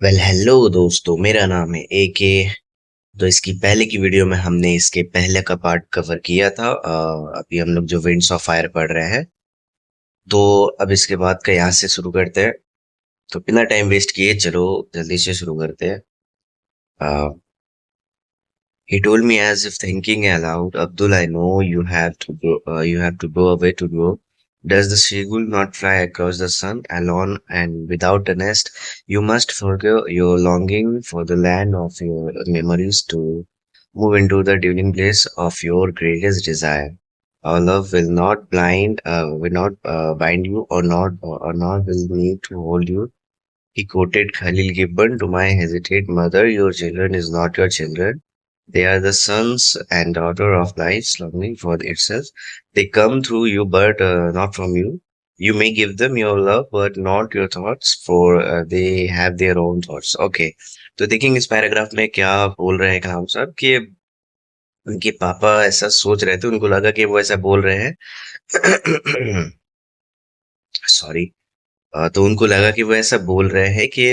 Hello दोस्तों, मेरा नाम है AK। तो इसकी पहले की वीडियो में हमने इसके पहले का पार्ट कवर किया था। अभी हम लोग जो विंड्स ऑफ फायर पढ़ रहे हैं। तो अब इसके बाद का यहाँ से शुरू करते हैं। तो बिना टाइम वेस्ट किए चलो जल्दी से शुरू करते हैं। He told me as if thinking aloud, Abdul, I know you have to go away to grow. Does the seagull not fly across the sun alone and without a nest? You must forget your longing for the land of your memories to move into the dwelling place of your greatest desire. Our love will not bind you or not will need to hold you. He quoted Khalil Gibran to my hesitate mother, your children is not your children. They are the sons and daughter of life's longing for itself. They come through you, but not from you. You may give them your love, but not your thoughts, for they have their own thoughts. Okay. तो देखेंगे इस paragraph में क्या बोल रहे हैं कलाम साहब कि उनके पापा ऐसा सोच रहे थे, उनको लगा कि वो ऐसा बोल रहे हैं। सॉरी। तो उनको लगा कि वो ऐसा बोल रहे हैं कि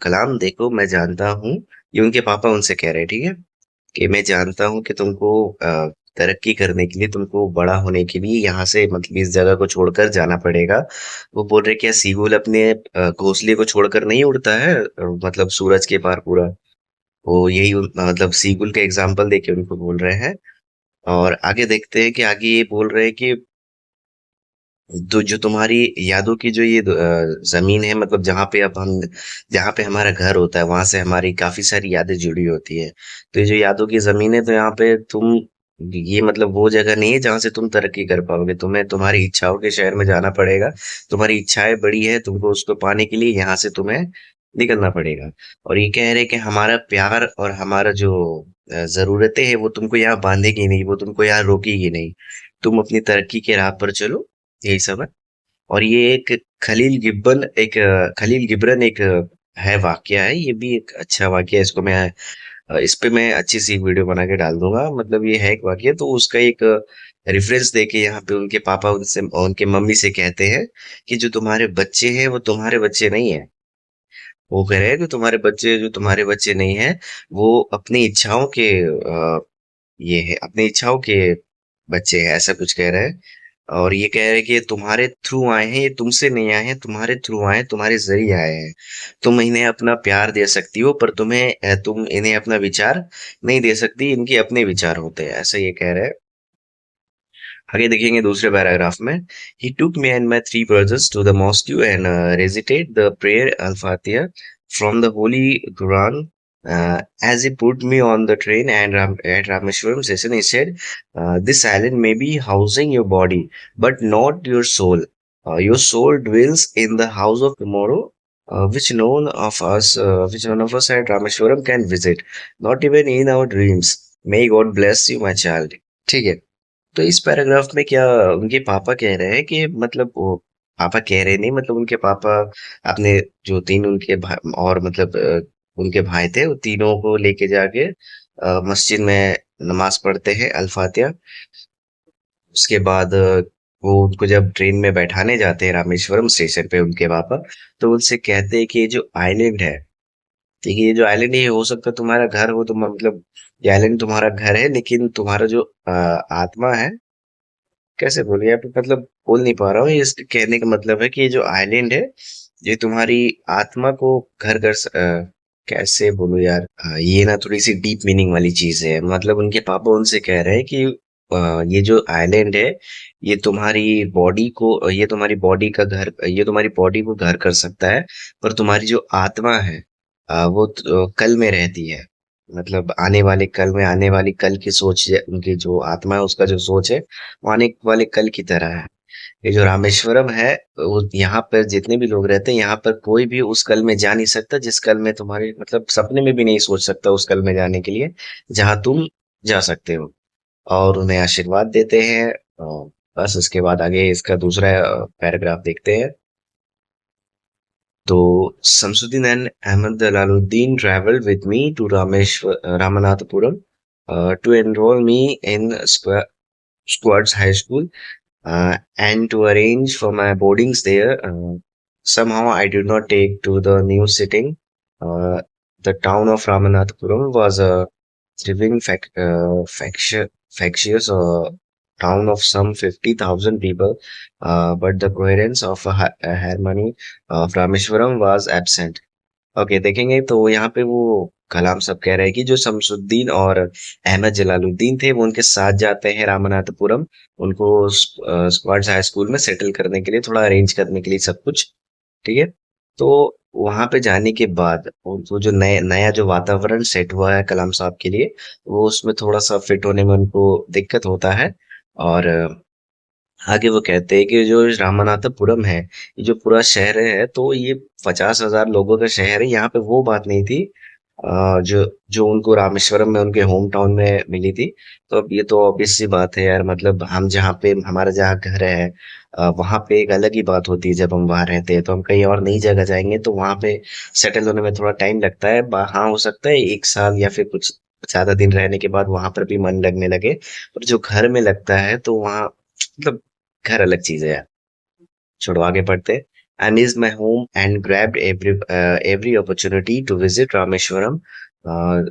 कलाम देखो, मैं जानता हूँ। ये उनके पापा उनसे कह रहे हैं, ठीक है, कि मैं जानता हूँ कि तुमको तरक्की करने के लिए, तुमको बड़ा होने के लिए यहाँ से मतलब इस जगह को छोड़कर जाना पड़ेगा। वो बोल रहे क्या सीगुल अपने घोंसले को छोड़कर नहीं उड़ता है, मतलब सूरज के पार पूरा। वो यही मतलब सीगुल का एग्जाम्पल देके उनको बोल रहे हैं। और आगे देखते हैं कि आगे ये बोल रहे हैं कि तो जो तुम्हारी यादों की जो ये जमीन है, मतलब जहाँ पे हमारा घर होता है, वहां से हमारी काफी सारी यादें जुड़ी होती है। तो ये जो यादों की जमीन है, तो यहाँ पे तुम, ये मतलब वो जगह नहीं है जहाँ से तुम तरक्की कर पाओगे। तुम्हें तुम्हारी इच्छाओं के शहर में जाना पड़ेगा। तुम्हारी इच्छाएं बड़ी है, तुमको उसको पाने के लिए यहाँ से तुम्हें निकलना पड़ेगा। और ये कह रहे हैं कि हमारा प्यार और हमारा जो जरूरतें हैं वो तुमको यहाँ बांधेगी नहीं, वो तुमको यहाँ रोकेगी नहीं। तुम अपनी तरक्की के राह पर चलो, यही सब है। और ये एक खलील गिब्रन एक है, वाकया है। ये भी एक अच्छा वाकया है। इसको मैं इस पे मैं अच्छी सी एक वीडियो बना के डाल दूंगा। मतलब ये है एक वाकया, तो उसका एक रेफरेंस देके यहाँ पे उनके पापा उनसे उनके मम्मी से कहते हैं कि जो तुम्हारे बच्चे हैं वो तुम्हारे बच्चे नहीं है। वो कह रहे हैं कि तुम्हारे बच्चे जो तुम्हारे बच्चे नहीं है, वो अपनी इच्छाओं के ये है, अपनी इच्छाओं के बच्चे हैं, ऐसा कुछ कह रहे हैं। और ये कह रहे हैं कि ये तुम्हारे थ्रू आए हैं, ये तुमसे नहीं आए हैं, तुम्हारे थ्रू आए हैं, तुम्हारे जरिए आए हैं। तुम इन्हें अपना प्यार दे सकती हो, पर तुम इन्हें अपना विचार नहीं दे सकती। इनके अपने विचार होते हैं, ऐसा ये कह रहे हैं। आगे देखेंगे दूसरे पैराग्राफ में। He took me and my three brothers to the mosque and recited the prayer Al-Fatiha from the Holy Quran. As he put me on the train and at Rameshwaram station, he said, "This island may be housing your body, but not your soul. Your soul dwells in the house of tomorrow." Which none of us at Rameshwaram can visit, not even in our dreams. May God bless you, my child. ठीक है। तो इस paragraph में क्या उनके पापा कह रहे हैं कि मतलब वो पापा कह रहे नहीं, मतलब उनके पापा अपने जो तीन उनके भाई और मतलब उनके भाई थे, वो तीनों को लेके जाके मस्जिद में नमाज पढ़ते हैं अल्फातिया। उसके बाद वो उनको जब ट्रेन में बैठाने जाते हैं रामेश्वरम स्टेशन पे उनके पापा, तो उनसे कहते हैं कि ये जो आइलैंड है, ठीक है, ये जो आइलैंड है ये हो सकता है तुम्हारा घर हो, तुम मतलब ये आइलैंड तुम्हारा घर है, लेकिन तुम्हारा जो आत्मा है, कैसे बोलूं यहाँ पे, मतलब बोल नहीं पा रहा हूँ। ये इसके कहने का मतलब है कि ये जो आइलैंड है, ये तुम्हारी आत्मा को कैसे बोलूं यार, ये ना थोड़ी सी डीप मीनिंग वाली चीज है। मतलब उनके पापा उनसे कह रहे हैं कि ये जो आइलैंड है, ये तुम्हारी बॉडी का घर, ये तुम्हारी बॉडी को घर कर सकता है, पर तुम्हारी जो आत्मा है कल में रहती है। मतलब आने वाली कल की सोच है, उनकी जो आत्मा है उसका जो सोच है वो आने वाले कल की तरह है। ये जो रामेश्वरम है, वो यहाँ पर जितने भी लोग रहते हैं, यहाँ पर कोई भी उस कल में जा नहीं सकता जिस कल में तुम्हारे मतलब सपने में भी नहीं सोच सकता उस कल में जाने के लिए, जहाँ तुम जा सकते हो। और उन्हें आशीर्वाद देते हैं। और बस उसके बाद आगे इसका दूसरा पैराग्राफ देखते हैं। तो Samsudin and Ahmad Jalaluddin traveled with me to Ramanathapuram to enroll me in Squads High School and to arrange for my boardings there. Somehow I did not take to the new sitting. Uh, the town of Ramanathapuram was a thriving factious town of some 50,000 people, but the coherence of a harmony of Rameshwaram was absent. Okay देखेंगे तो यहाँ पे वो कलाम साहब कह रहे हैं कि जो शमसुद्दीन और अहमद जलालुद्दीन थे वो उनके साथ जाते हैं रामनाथपुरम उनको स्क्वाड्स हाई स्कूल में सेटल करने के लिए थोड़ा अरेंज करने के लिए सब कुछ ठीक है तो वहां पे जाने के बाद वो जो नया नया जो वातावरण सेट हुआ है कलाम साहब के लिए वो उसमें थोड़ा सा फिट होने में उनको दिक्कत होता है और आगे वो कहते हैं कि जो रामनाथपुरम है ये जो पूरा शहर है तो ये 50,000 लोगों का शहर है यहाँ पे वो बात नहीं थी जो जो उनको रामेश्वरम में उनके होम टाउन में मिली थी तो अब ये तो ऑब्वियस सी बात है यार मतलब हम जहाँ पे हमारा जहाँ घर है वहाँ पे एक अलग ही बात होती है जब हम वहाँ रहते हैं तो हम कहीं और नई जगह जाएंगे तो वहाँ पे सेटल होने में थोड़ा टाइम लगता है हाँ हो सकता है 1 साल या फिर कुछ ज्यादा दिन रहने के बाद वहां पर भी मन लगने लगे पर जो घर में लगता है तो वहाँ मतलब घर अलग चीज है यार छोड़ो आगे पढ़ते I missed my home and grabbed every opportunity to visit Rameshwaram. Uh,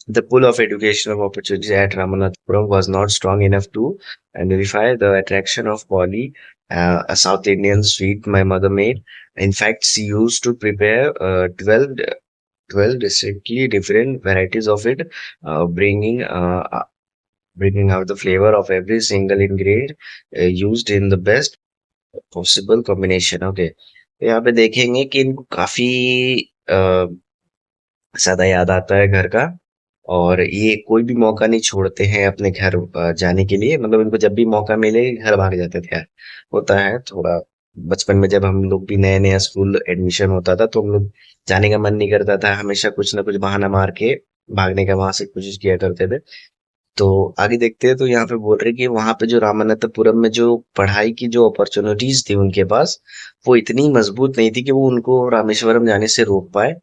the pool of educational opportunities at Ramanathapuram was not strong enough to nullify the attraction of Poli, a South Indian sweet my mother made. In fact, she used to prepare 12 distinctly different varieties of it, bringing bringing out the flavor of every single ingredient used in the best possible combination okay तो यहाँ पे देखेंगे कि इनको काफी ज्यादा याद आता है घर का और ये कोई भी मौका नहीं छोड़ते हैं अपने घर जाने के लिए मतलब इनको जब भी मौका मिले घर भाग जाते थे यार होता है थोड़ा बचपन में जब हम लोग भी नया नया स्कूल एडमिशन होता था तो हम लोग जाने का मन नहीं करता था हमेशा कुछ ना कुछ बहाना मार के भागने का वहां से कोशिश किया करते थे तो आगे देखते हैं तो यहाँ पे बोल रहे हैं कि वहां पे जो रामानंतपुरम में जो पढ़ाई की जो अपॉर्चुनिटीज थी उनके पास वो इतनी मजबूत नहीं थी कि वो उनको रामेश्वरम जाने से रोक पाए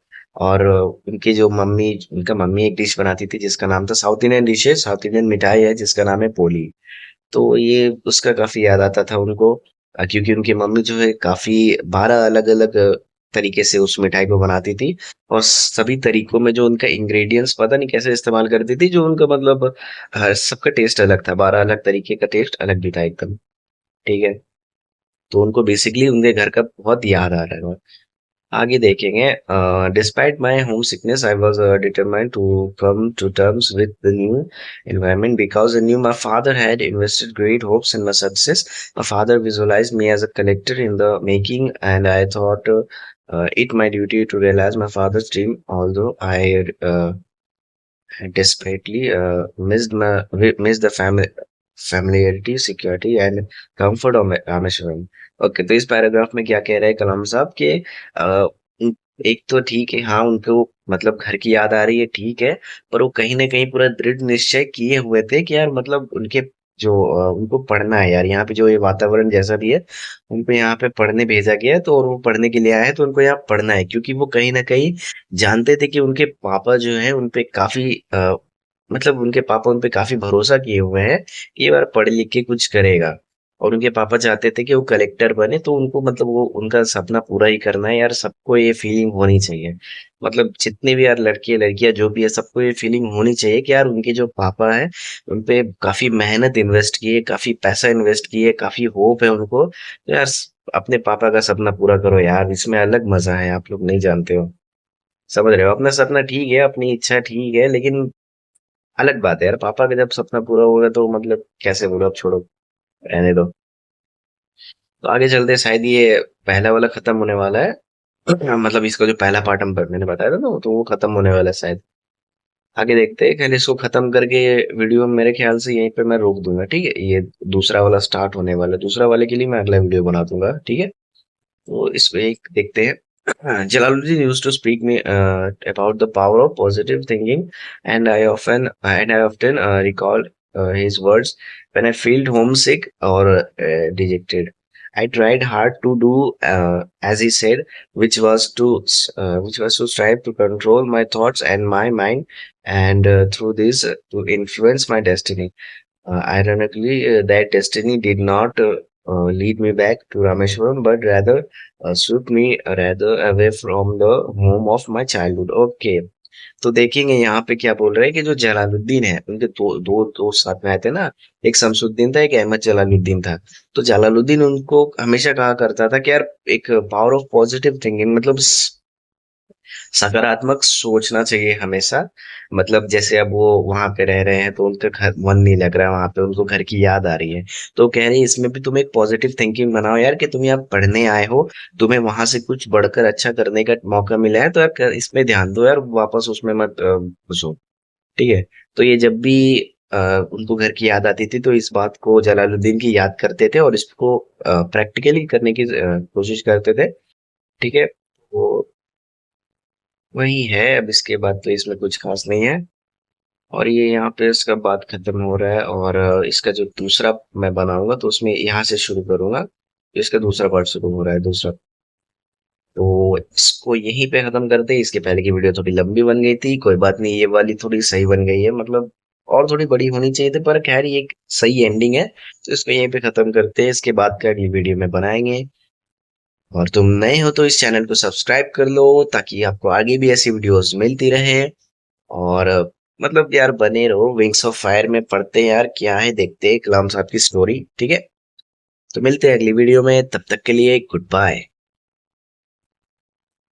और उनकी जो मम्मी उनका मम्मी एक डिश बनाती थी जिसका नाम था साउथ इंडियन डिश है साउथ इंडियन मिठाई है जिसका नाम है पोली तो ये उसका काफी याद आता था उनको क्योंकि उनकी मम्मी जो है काफी 12 अलग अलग तरीके से उस मिठाई को बनाती थी और सभी तरीकों में जो उनका इंग्रेडिएंट्स पता नहीं कैसे इस्तेमाल करती थी जो उनका मतलब सबका टेस्ट अलग था 12 अलग तरीके का टेस्ट अलग भी था एकदम ठीक है तो उनको बेसिकली उनके घर का बहुत याद आ रहा है आगे देखेंगे despite my homesickness I was determined to come to terms with the new environment because I knew my father had invested great hopes in my success. My father visualized me as a collector in the making, and I thought it my duty to realize my father's dream. Although I desperately missed the familiarity, security, and comfort of Rameshwaram. Okay तो इस paragraph में क्या कह रहे हैं कलाम साहब के अ, एक तो ठीक है हाँ उनको मतलब घर की याद आ रही है ठीक है पर वो कहीं ना कहीं पूरा दृढ़ निश्चय किए हुए थे कि यार मतलब उनके जो उनको पढ़ना है यार यहाँ पे जो ये वातावरण जैसा भी है उनको यहाँ पे पढ़ने भेजा गया है तो और वो पढ़ने के लिए आए हैं तो उनको यहाँ पढ़ना है क्योंकि वो कहीं ना कहीं जानते थे कि उनके पापा जो है उनपे काफी मतलब उनके पापा उनपे काफी भरोसा किए हुए हैं कि ये बार पढ़ लिख के कुछ करेगा और उनके पापा चाहते थे कि वो कलेक्टर बने तो उनको मतलब वो उनका सपना पूरा ही करना है यार सबको ये फीलिंग होनी चाहिए मतलब जितने भी यार लड़के लड़कियां जो भी है सबको ये फीलिंग होनी चाहिए कि यार उनके जो पापा है उनपे काफी मेहनत इन्वेस्ट की है काफी पैसा इन्वेस्ट की है काफी होप है उनको तो यार अपने पापा का सपना पूरा करो यार इसमें अलग मजा है आप लोग नहीं जानते हो समझ रहे हो अपना सपना ठीक है अपनी इच्छा ठीक है लेकिन अलग बात है यार पापा का जब सपना पूरा होगा तो मतलब कैसे बोलो अब छोड़ो रहने दो तो आगे चलते हैं, शायद ये पहला वाला खत्म होने वाला है मतलब इसका जो पहला पार्ट मैंने बताया था ना तो वो खत्म होने वाला है शायद आगे देखते हैं पहले इसको खत्म करके वीडियो मेरे ख्याल से यहीं पे मैं रोक दूंगा ठीक है ये दूसरा वाला स्टार्ट होने वाला है दूसरा वाले के लिए मैं अगला वीडियो बना दूंगा ठीक है तो इसमें एक देखते हैं Jalaluddin used to speak me about the power of positive thinking, and I often recall his words when I felt homesick or dejected. I tried hard to do as he said, which was to strive to control my thoughts and my mind, and through this to influence my destiny. Ironically, that destiny did not. lead me back to Rameshwaram, but sweep me rather away from the home of my childhood. Okay. तो देखेंगे यहाँ पे क्या बोल रहे हैं कि जो जलालुद्दीन है उनके दो दो दोस्त साथ में आए थे ना। एक शमसुद्दीन था, एक अहमद जलालुद्दीन था। तो जलालुद्दीन उनको हमेशा कहा करता था कि यार एक पावर ऑफ पॉजिटिव थिंकिंग, मतलब सकारात्मक सोचना चाहिए हमेशा। मतलब जैसे अब वो वहां पे रह रहे हैं तो उनका घर मन नहीं लग रहा है, वहां पे उनको घर की याद आ रही है। तो कह रहे हैं इसमें भी तुम एक पॉजिटिव थिंकिंग बनाओ यार, कि तुम यहाँ पढ़ने आए हो, तुम्हें वहां से कुछ बढ़कर अच्छा करने का मौका मिला है, तो यार इसमें ध्यान दो यार, वापस उसमें मत घुसो। ठीक है। तो ये जब भी अ, उनको घर की याद आती थी तो इस बात को जलालुद्दीन की याद करते थे और इसको प्रैक्टिकली करने की कोशिश करते थे। ठीक है। वो वही है। अब इसके बाद तो इसमें कुछ खास नहीं है। और ये यहाँ पे इसका बात खत्म हो रहा है, और इसका जो दूसरा मैं बनाऊंगा तो उसमें यहाँ से शुरू करूंगा। इसका दूसरा पार्ट शुरू हो रहा है दूसरा। तो इसको यहीं पे खत्म करते हैं। इसके पहले की वीडियो थोड़ी लंबी बन गई थी, कोई बात नहीं, ये वाली थोड़ी सही बन गई है, मतलब और थोड़ी बड़ी होनी चाहिए थी, पर खैर ये एक सही एंडिंग है। तो इसको यहीं पे खत्म करते हैं, इसके बाद का अगली वीडियो में बनाएंगे। और तुम नए हो तो इस चैनल को सब्सक्राइब कर लो, ताकि आपको आगे भी ऐसी वीडियोस मिलती रहे। और मतलब यार बने रहो, विंग्स ऑफ फायर में पढ़ते हैं यार, क्या है देखते हैं कलाम साहब की स्टोरी। ठीक है। तो मिलते हैं अगली वीडियो में, तब तक के लिए गुड बाय।